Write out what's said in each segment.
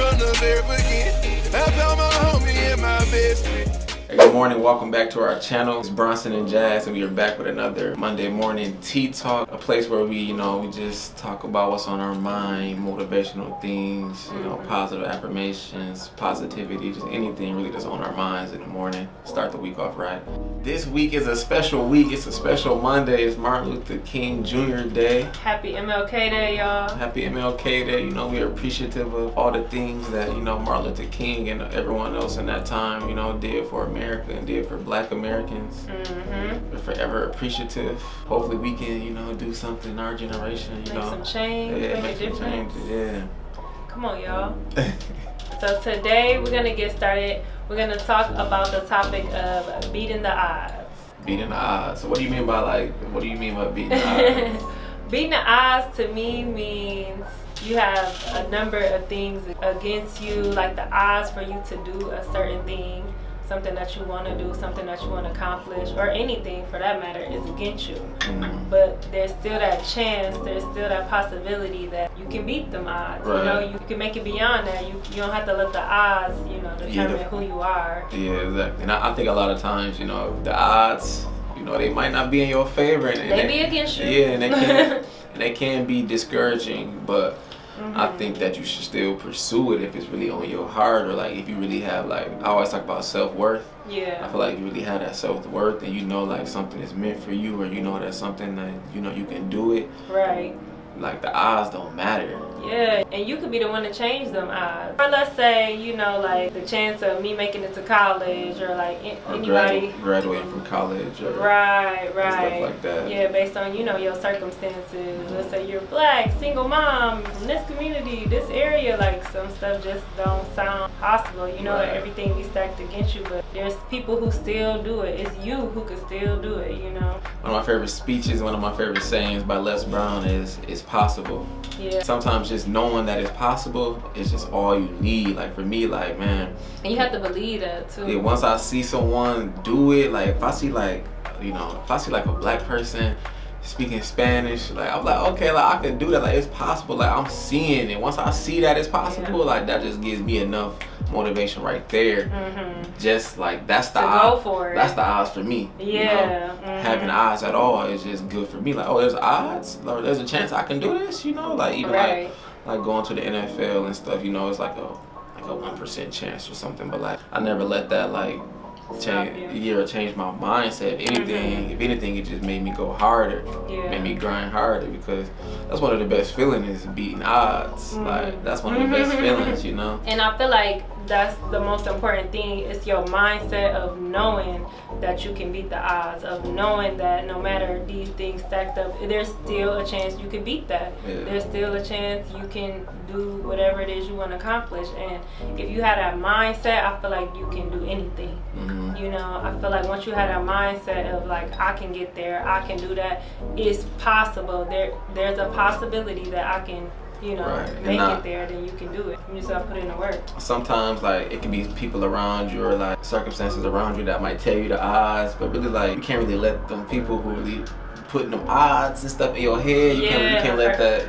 from the very beginning. I found my homie and my best friend. Hey, good morning, welcome back to our channel. It's Bronson and Jazz, and we are back with another Monday morning tea talk, a place where we just talk about what's on our mind, motivational things, positive affirmations, positivity, just anything really that's on our minds in the morning. Start the week off right. This week is a special week. It's a special Monday. It's Martin Luther King Jr. Day. Happy MLK Day, y'all. Happy MLK Day. We are appreciative of all the things that, Martin Luther King and everyone else in that time, did for America and did for Black Americans. We're forever appreciative. Hopefully we can, do something in our generation, Make some change, yeah, make a difference. Changes, yeah. Come on, y'all. So today we're gonna get started. We're gonna talk about the topic of beating the odds. Beating the odds. So what do you mean by beating the odds? Beating the odds to me means you have a number of things against you, like the odds for you to do a certain thing, something that you want to do, something that you want to accomplish, or anything for that matter is against you. But there's still that chance, there's still that possibility that you can beat them odds. Right. You can make it beyond that. You don't have to let the odds, determine who you are. Yeah, exactly. And I think a lot of times, the odds, they might not be in your favor. And they be against you. Yeah, and they can be discouraging, but I think that you should still pursue it if it's really on your heart, or if you really have I always talk about self-worth. Yeah. I feel like you really have that self-worth and something is meant for you, or that's something that you can do it. Right. The odds don't matter. Yeah, and you could be the one to change them odds. Or let's say, the chance of me making it to college, or anybody graduating from college, or right, stuff like that. Yeah, based on your circumstances. Let's say you're Black, single mom from this community, this area. Some stuff just don't sound possible. Right. Everything be stacked against you, but there's people who still do it. It's you who could still do it. One of my favorite speeches, one of my favorite sayings by Les Brown is possible. Yeah. Sometimes just knowing that it's possible is just all you need. For me, man. And you have to believe that too. Yeah, once I see someone do it, if I see a Black person speaking Spanish, I'm okay, I can do that. It's possible. I'm seeing it. Once I see that it's possible, that just gives me enough motivation right there. Just that's the odds. Go for it. That's the odds for me. Yeah. Having odds at all is just good for me. There's odds. There's a chance I can do this. Even right. Going to the NFL and stuff. It's like a 1% chance or something. But I never let that change my mindset. If anything, it just made me go harder. Yeah. Made me grind harder, because that's one of the best feelings, is beating odds. That's one of the best feelings, And I feel like that's the most important thing. It's your mindset of knowing that you can beat the odds, of knowing that no matter these things stacked up, there's still a chance you can beat that. Yeah. There's still a chance you can do whatever it is you want to accomplish. And if you have that mindset, I feel like you can do anything. I feel like once you have that mindset of I can get there, I can do that, it's possible. There's a possibility that I can right. make it there, then you can do it. You just gotta put in the work. Sometimes it can be people around you, or circumstances around you that might tell you the odds, but really you can't really let them people who really putting them odds and stuff in your head. You can't let that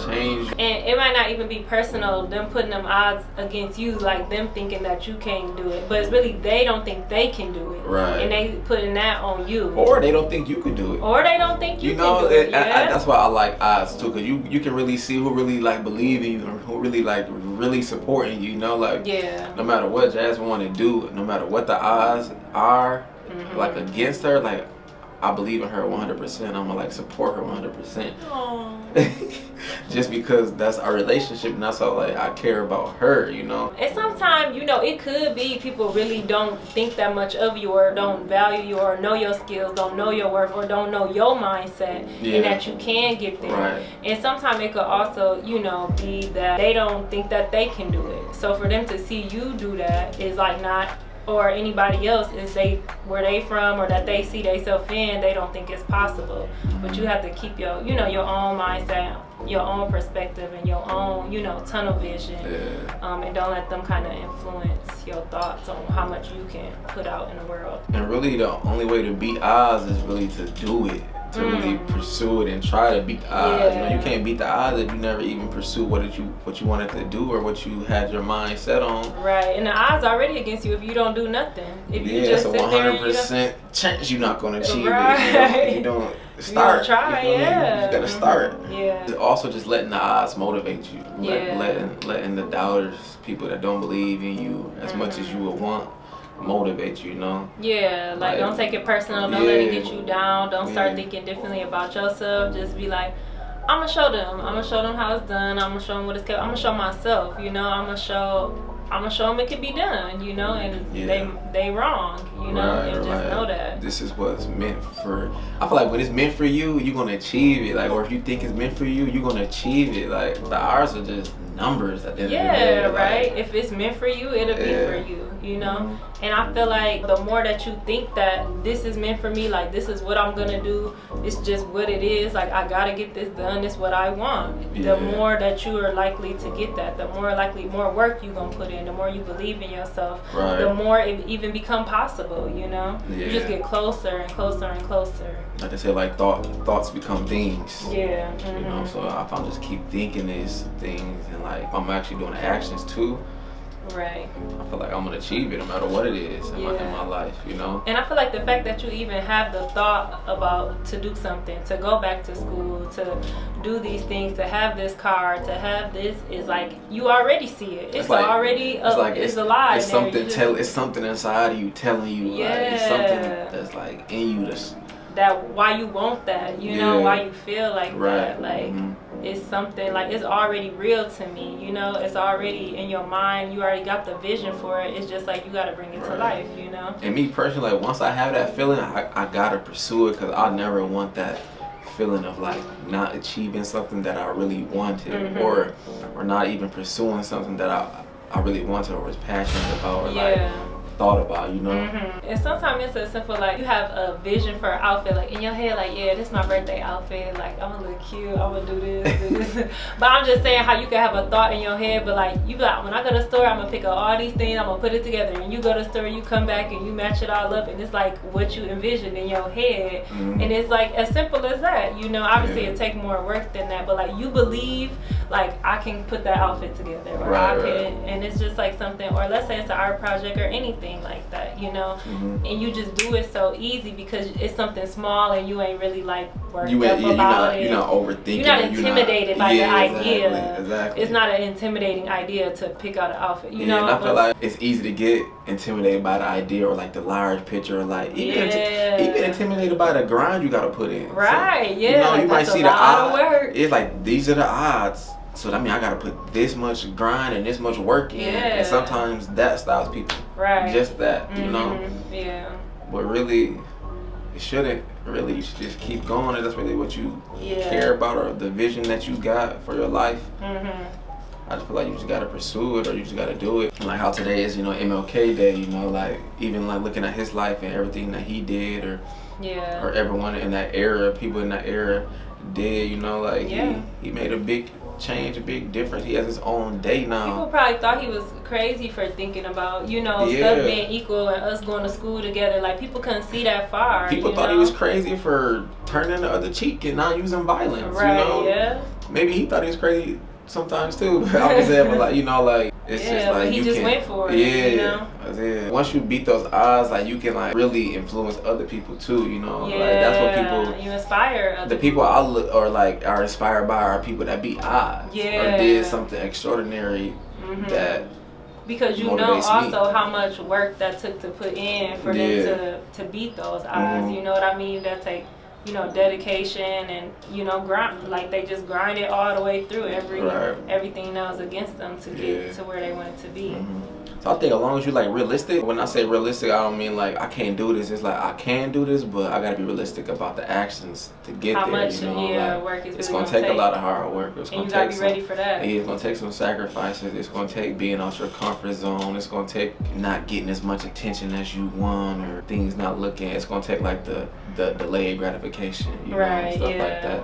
change. And it might not even be personal, them putting them odds against you, them thinking that you can't do it, but it's really they don't think they can do it. Right. And they putting that on you. Or they don't think you could do it. Or they don't think you can do it. That's why I like odds too, because you can really see who really believe in you, or who really really supporting you. Yeah. No matter what Jazz want to do, no matter what the odds are, against her, I believe in her 100%. I'm gonna support her 100%. Just because that's our relationship, and that's all I care about her. And sometimes it could be people really don't think that much of you, or don't value you, or know your skills, don't know your worth, or don't know your mindset, and that you can get there. Right. And sometimes it could also be that they don't think that they can do it. So for them to see you do that is not, or anybody else, is where they from, or that they see themselves in, they don't think it's possible. But you have to keep your your own mindset, your own perspective, and your own tunnel vision. And don't let them kind of influence your thoughts on how much you can put out in the world. And really the only way to beat odds is really to do it. to really pursue it and try to beat the odds. You know, you can't beat the odds if you never even pursue what you wanted to do or what you had your mind set on. Right, and the odds are already against you if you don't do nothing. If you it's just a sit 100% chance you're not going to achieve it. Right. You don't start. You try, you just gotta start. Yeah. Also, just letting the odds motivate you. Yeah. Letting the doubters, people that don't believe in you as much as you would want, motivate you, you know? Yeah, like don't take it personal, don't let it get you down, don't start thinking differently about yourself. Just be like, I'm gonna show them how it's done, I'm gonna show them what it's kept, I'm gonna show myself, you know, I'm gonna show them it can be done, you know, and they wrong, you know, and just know that this is what's meant for. I feel like when it's meant for you, you're gonna achieve it. Like, or if you think it's meant for you, you're gonna achieve it. Like, the odds are just numbers at the end of the day. Right. If it's meant for you, it'll be for you, you know. And I feel like the more that you think that this is meant for me, like this is what I'm gonna do, it's just what it is, like I gotta get this done, it's what I want. The more that you are likely to get that, the more work you gonna put in, the more you believe in yourself, the more it even become possible, you know. You just get closer and closer and closer. Like they say, like thoughts become things. You know, so if I just keep thinking these things and like if I'm actually doing the actions too, right, I feel like I'm gonna achieve it no matter what it is in my life, you know. And I feel like the fact that you even have the thought about to do something, to go back to school, to do these things, to have this car, to have this, is like you already see it. It's like, already it's alive. It's something it's something inside of you telling you like it's something that's like in you that why you want that, you know, why you feel like that, like it's something like it's already real to me, you know, it's already in your mind, you already got the vision for it, it's just like you got to bring it to life, you know. And me personally, like once I have that feeling, I gotta pursue it, because I never want that feeling of like not achieving something that I really wanted, or not even pursuing something that I really wanted or was passionate about, or like thought about, you know. And sometimes it's as simple like you have a vision for an outfit, like in your head, like this is my birthday outfit, like I'm gonna look cute, I'm gonna do this. But I'm just saying how you can have a thought in your head, but like you be like, when I go to the store, I'm gonna pick up all these things, I'm gonna put it together, and you go to the store, you come back and you match it all up, and it's like what you envision in your head. And it's like as simple as that, you know. Obviously it take more work than that, but like you believe like I can put that outfit together, or I can, and it's just like something, or let's say it's an art project or anything like that, you know. And you just do it so easy because it's something small and you ain't really like worked up about it. You're not overthinking. You're not intimidated by the idea. Exactly. It's not an intimidating idea to pick out an outfit, you know. And I feel like it's easy to get intimidated by the idea, or like the large picture, or like even intimidated by the grind you gotta put in. Right. So, you know, like you might see the odds. It's like these are the odds. So that means I gotta put this much grind and this much work in, and sometimes that stops people. Right. Just that, you know. Yeah. But really, it shouldn't. Really, you should just keep going, and that's really what you care about, or the vision that you got for your life. I just feel like you just gotta pursue it, or you just gotta do it. And like how today is, you know, MLK Day. You know, like even like looking at his life and everything that he did, or everyone in that era, people in that era did. You know, like he made a big change, a big difference. He has his own day now. People probably thought he was crazy for thinking about, you know, stuff being equal and us going to school together. Like people couldn't see that far. People thought he was crazy for turning the other cheek and not using violence. You know, maybe he thought he was crazy sometimes too. But I was saying, but like, you know, like it's just like he just went for it. You know? Once you beat those odds, like you can like really influence other people too. You know, like that's what people. You inspire other people I look or like are inspired by are people that beat odds or did something extraordinary that. Because you know also how much work that took to put in for them to beat those odds. You know what I mean? That take, you know, dedication and, you know, grind, like they just grind it all the way through everything that was against them to get to where they wanted to be. So I think as long as you like realistic, when I say realistic, I don't mean like I can't do this. It's like I can do this, but I gotta be realistic about the actions to get there. How much you know? Like, work is it's really gonna take a lot of hard work. It's and you gotta be ready for that. It's gonna take some sacrifices. It's gonna take being out your comfort zone. It's gonna take not getting as much attention as you want, or things not looking. It's gonna take like the delayed gratification, you know, and stuff like that.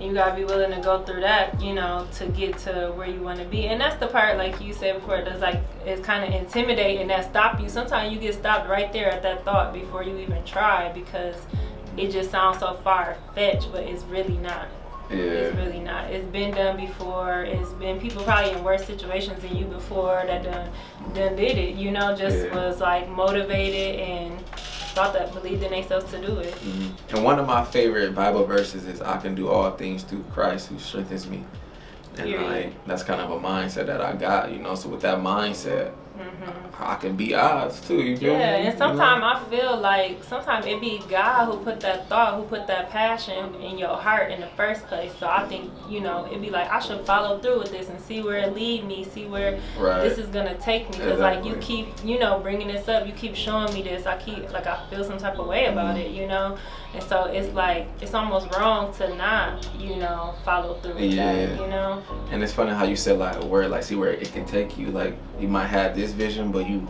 You gotta be willing to go through that, you know, to get to where you want to be. And that's the part, like you said before, that's like it's kind of intimidating, that stop you. Sometimes you get stopped right there at that thought before you even try, because it just sounds so far-fetched, but it's really not. Yeah. It's really not. It's been done before. It's been people probably in worse situations than you before that done did it, you know, just was like motivated and believed in themselves to do it. Mm-hmm. And one of my favorite Bible verses is, I can do all things through Christ who strengthens me. And like, that's kind of a mindset that I got, you know. So with that mindset, I can beat odds too. You feel me? And sometimes I feel like sometimes it be God who put that thought, who put that passion in your heart in the first place. So I think, you know, it'd be like, I should follow through with this and see where it lead me, see where this is gonna take me. Because like you keep, you know, bringing this up, you keep showing me this. I feel some type of way about it, you know. And so it's like, it's almost wrong to not, you know, follow through with that, you know. And it's funny how you said like a word, like see where it can take you. Like you might have this vision, but you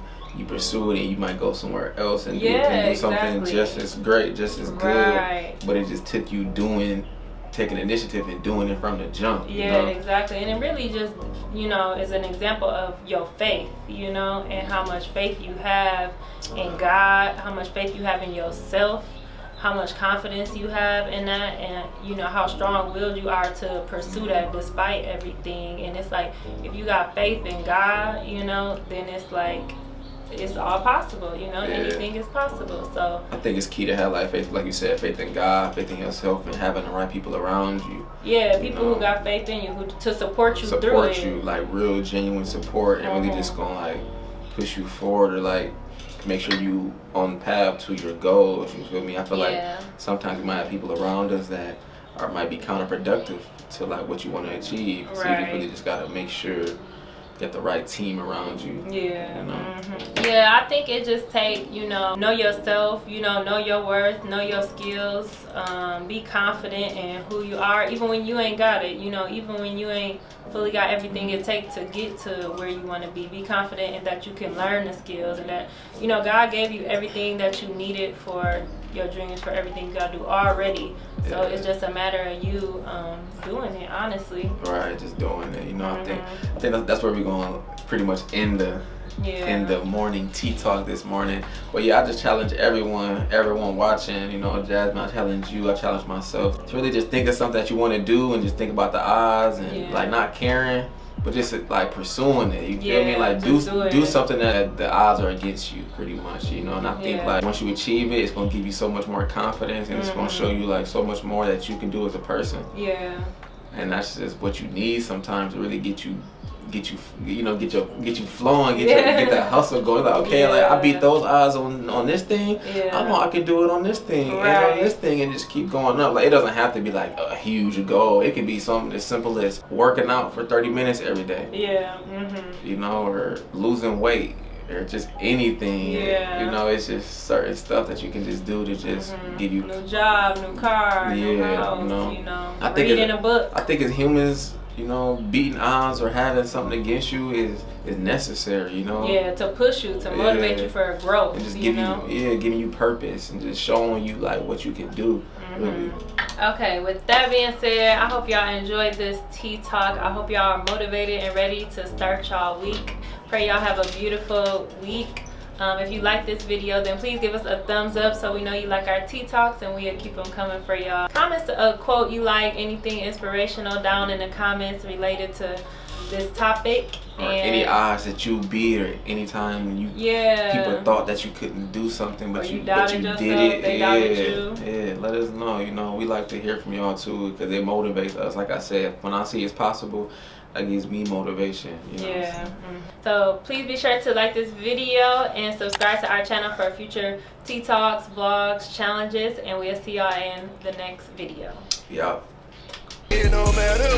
pursue it and you might go somewhere else and do something just as great, just as good. But it just took you taking initiative and doing it from the jump. You know? Exactly. And it really just, you know, is an example of your faith, you know, and how much faith you have in God, how much faith you have in yourself, how much confidence you have in that, and you know how strong-willed you are to pursue that despite everything. And it's like, if you got faith in God, you know, then it's like it's all possible, you know. Anything is possible. So I think it's key to have like faith, like you said, faith in God, faith in yourself, and having the right people around you. People who got faith in you, to support you through it. Support you, like real genuine support, and really just gonna like push you forward, or like make sure you on the path to your goals. You feel me? I feel like sometimes we might have people around us that might be counterproductive to like what you want to achieve. So you really just gotta make sure get the right team around you. You know? I think it just take, you know yourself, you know your worth, know your skills, be confident in who you are, even when you ain't got it, you know, even when you ain't fully got everything it takes to get to where you want to be confident in that you can learn the skills, and that, you know, God gave you everything that you needed for your dreams, for everything you gotta do already. So it's just a matter of you doing it, honestly. Right, just doing it. You know, I think that's where we're going to pretty much end the morning tea talk this morning. But I just challenge everyone watching. You know, Jasmine, I challenge you. I challenge myself to really just think of something that you want to do, and just think about the odds, and like not caring, but just like pursuing it. You feel me? Like do something that the odds are against you, pretty much. You know, and I think like once you achieve it, it's gonna give you so much more confidence, and it's gonna show you like so much more that you can do as a person. And that's just what you need sometimes to really get you flowing, get that hustle going. Like, okay, like I beat those odds on this thing. I know I can do it on this thing and on this thing, and just keep going up. Like it doesn't have to be like a huge goal. It can be something as simple as working out for 30 minutes every day. You know, or losing weight, or just anything. You know, it's just certain stuff that you can just do to just give you new job, new car, new house. You know, reading a book. I think as humans, you know, beating odds or having something against you is necessary, you know. To push you, to motivate you for growth. And just giving you purpose, and just showing you like what you can do. Really. Okay, with that being said, I hope y'all enjoyed this tea talk. I hope y'all are motivated and ready to start y'all week. Pray y'all have a beautiful week. If you like this video, then please give us a thumbs up so we know you like our tea talks, and we'll keep them coming for y'all. Comment a quote you like, anything inspirational down in the comments related to this topic. Or any odds that you beat, or anytime when you people thought that you couldn't do something, but you did it. They doubted you. Let us know. You know, we like to hear from y'all too, because it motivates us. Like I said, when I see it's possible, that gives me motivation. You know, so please be sure to like this video and subscribe to our channel for future tea talks, vlogs, challenges, and we'll see y'all in the next video. It don't matter